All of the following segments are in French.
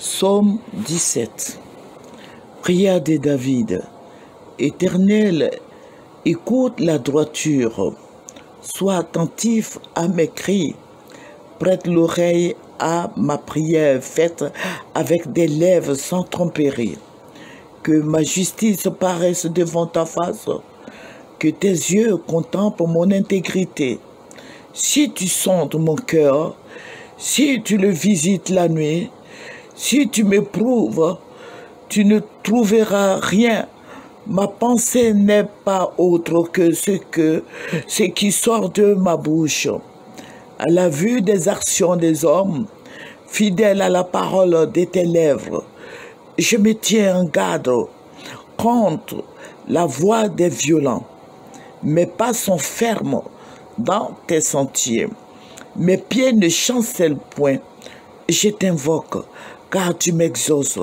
Psaume 17. Prière de David. Éternel, écoute la droiture. Sois attentif à mes cris. Prête l'oreille à ma prière faite avec des lèvres sans tromperie. Que ma justice paraisse devant ta face. Que tes yeux contemplent mon intégrité. Si tu sondes mon cœur, si tu le visites la nuit, si tu m'éprouves, tu ne trouveras rien. Ma pensée n'est pas autre que ce qui sort de ma bouche. À la vue des actions des hommes, fidèle à la parole de tes lèvres, je me tiens en garde contre la voix des violents. Mes pas sont fermes dans tes sentiers. Mes pieds ne chancellent point. Je t'invoque, car tu m'exauces.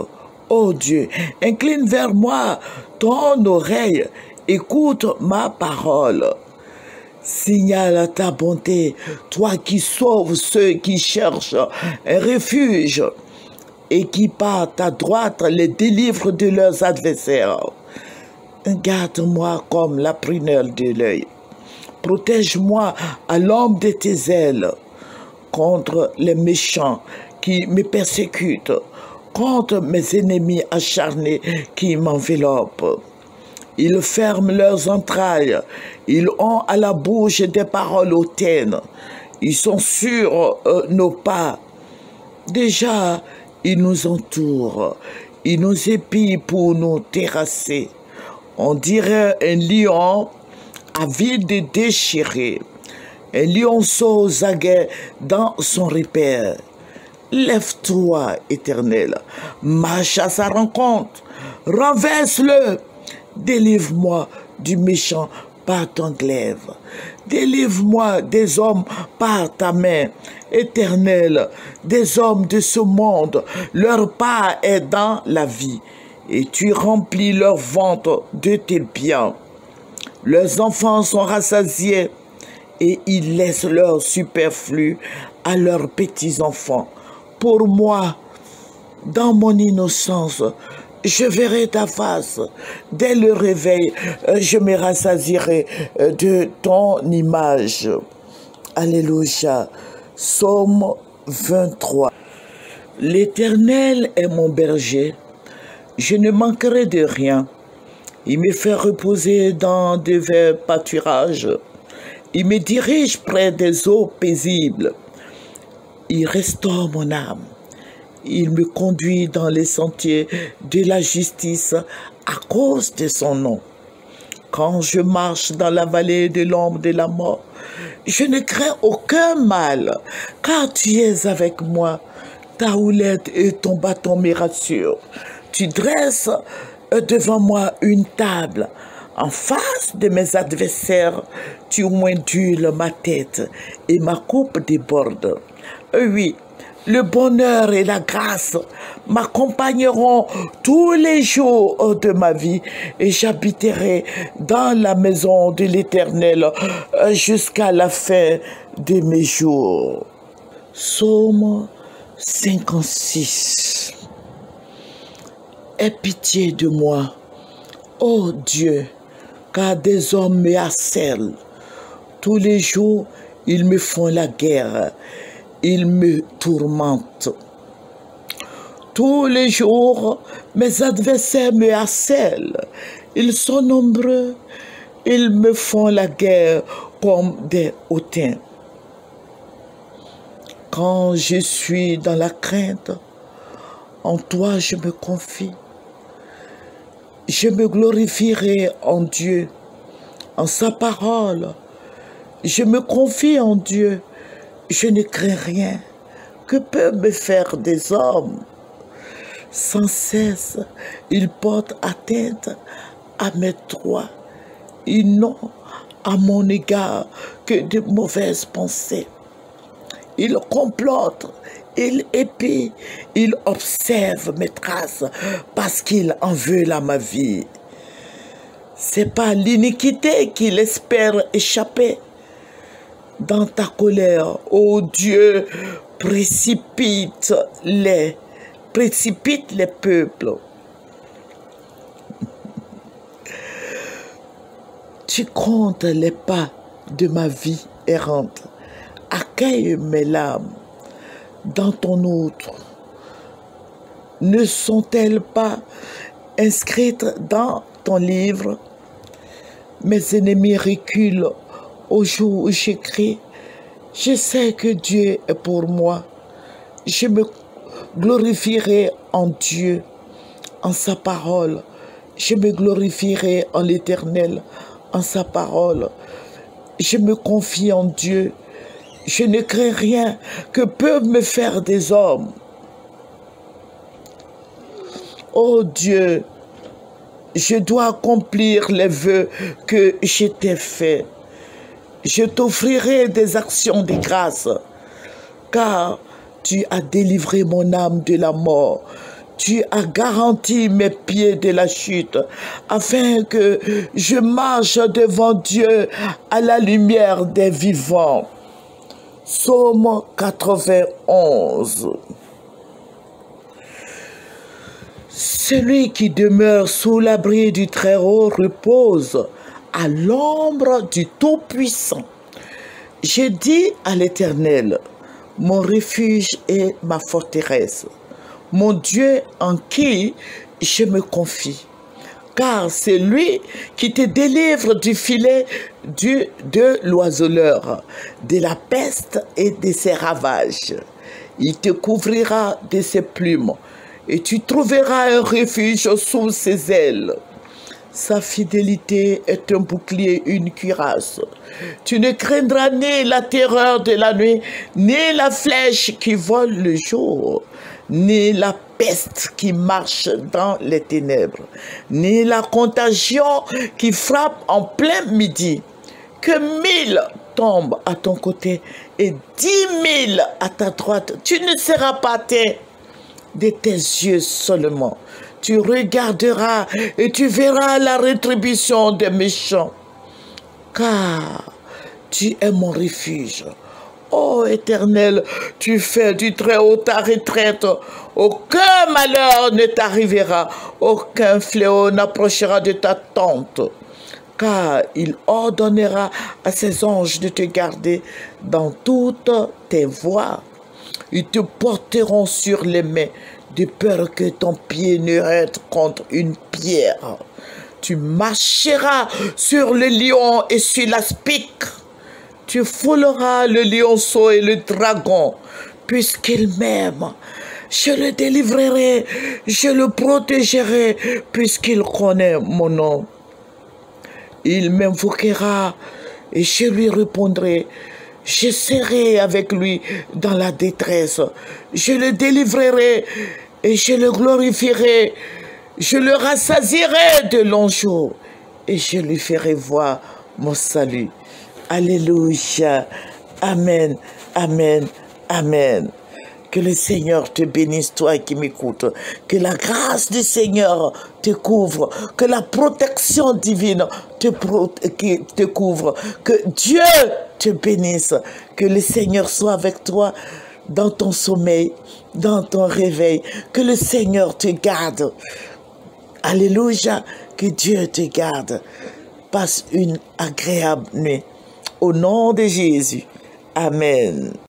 Ô Dieu, incline vers moi ton oreille, écoute ma parole. Signale ta bonté, toi qui sauves ceux qui cherchent un refuge et qui par ta droite les délivre de leurs adversaires. Garde-moi comme la prunelle de l'œil. Protège-moi à l'ombre de tes ailes contre les méchants qui me persécutent, contre mes ennemis acharnés qui m'enveloppent. Ils ferment leurs entrailles, ils ont à la bouche des paroles hautaines, ils sont sur nos pas. Déjà, ils nous entourent, ils nous épient pour nous terrasser. On dirait un lion avide de déchirer, un lionceau aux aguets dans son repère. Lève-toi, Éternel, marche à sa rencontre, renverse-le, délivre-moi du méchant par ton glaive, délivre-moi des hommes par ta main, Éternel, des hommes de ce monde, leur part est dans la vie, et tu remplis leur ventre de tes biens. Leurs enfants sont rassasiés, et ils laissent leur superflu à leurs petits-enfants. Pour moi, dans mon innocence, je verrai ta face. Dès le réveil, je me rassasierai de ton image. Alléluia. Psaume 23. L'Éternel est mon berger. Je ne manquerai de rien. Il me fait reposer dans de verts pâturages. Il me dirige près des eaux paisibles. Il restaure mon âme. Il me conduit dans les sentiers de la justice à cause de son nom. Quand je marche dans la vallée de l'ombre de la mort, je ne crains aucun mal, car tu es avec moi. Ta houlette et ton bâton me rassurent. Tu dresses devant moi une table. En face de mes adversaires, tu indules ma tête et ma coupe déborde. Oui, le bonheur et la grâce m'accompagneront tous les jours de ma vie et j'habiterai dans la maison de l'Éternel jusqu'à la fin de mes jours. Psaume 56. Aie pitié de moi, ô Dieu, car des hommes me harcèlent. Tous les jours, ils me font la guerre. Ils me tourmentent. Tous les jours, mes adversaires me harcèlent. Ils sont nombreux. Ils me font la guerre comme des hautains. Quand je suis dans la crainte, en toi je me confie. Je me glorifierai en Dieu, en sa parole. Je me confie en Dieu. Je ne crains rien. Que peuvent me faire des hommes? Sans cesse, ils portent atteinte à mes droits. Ils n'ont à mon égard que de mauvaises pensées. Ils complotent, ils épient, ils observent mes traces parce qu'ils en veulent à ma vie. C'est par l'iniquité qu'ils espèrent échapper. Dans ta colère, ô Dieu, précipite-les, précipite les peuples. Tu comptes les pas de ma vie errante. Accueille mes larmes dans ton outre. Ne sont-elles pas inscrites dans ton livre? Mes ennemis reculent au jour où j'écris. Je sais que Dieu est pour moi. Je me glorifierai en Dieu, en sa parole. Je me glorifierai en l'Éternel, en sa parole. Je me confie en Dieu. Je ne crains rien que peuvent me faire des hommes. Oh Dieu, je dois accomplir les vœux que je t'ai faits. Je t'offrirai des actions de grâce, car tu as délivré mon âme de la mort. Tu as garanti mes pieds de la chute, afin que je marche devant Dieu à la lumière des vivants. Psaume 91. Celui qui demeure sous l'abri du Très-Haut repose à l'ombre du Tout-Puissant. J'ai dit à l'Éternel, mon refuge et ma forteresse, mon Dieu en qui je me confie. Car c'est lui qui te délivre du filet de l'oiseleur, de la peste et de ses ravages. Il te couvrira de ses plumes et tu trouveras un refuge sous ses ailes. Sa fidélité est un bouclier, une cuirasse. Tu ne craindras ni la terreur de la nuit, ni la flèche qui vole le jour, ni la peste qui marche dans les ténèbres, ni la contagion qui frappe en plein midi. Que 1000 tombent à ton côté et 10 000 à ta droite, tu ne seras pas atteint de tes yeux seulement. Tu regarderas et tu verras la rétribution des méchants. Car tu es mon refuge. Ô Éternel, tu fais du Très-Haut ta retraite. Aucun malheur ne t'arrivera. Aucun fléau n'approchera de ta tente. Car il ordonnera à ses anges de te garder dans toutes tes voies. Ils te porteront sur les mains, de peur que ton pied ne heurte contre une pierre. Tu marcheras sur le lion et sur l'aspic. Tu fouleras le lionceau et le dragon, puisqu'il m'aime. Je le délivrerai, je le protégerai, puisqu'il connaît mon nom. Il m'invoquera et je lui répondrai. Je serai avec lui dans la détresse. Je le délivrerai et je le glorifierai. Je le rassasierai de longs jours et je lui ferai voir mon salut. Alléluia. Amen. Amen. Amen. Que le Seigneur te bénisse, toi qui m'écoutes. Que la grâce du Seigneur te couvre. Que la protection divine te couvre. Que Dieu te bénisse. Que le Seigneur soit avec toi dans ton sommeil, dans ton réveil. Que le Seigneur te garde. Alléluia. Que Dieu te garde. Passe une agréable nuit. Au nom de Jésus. Amen.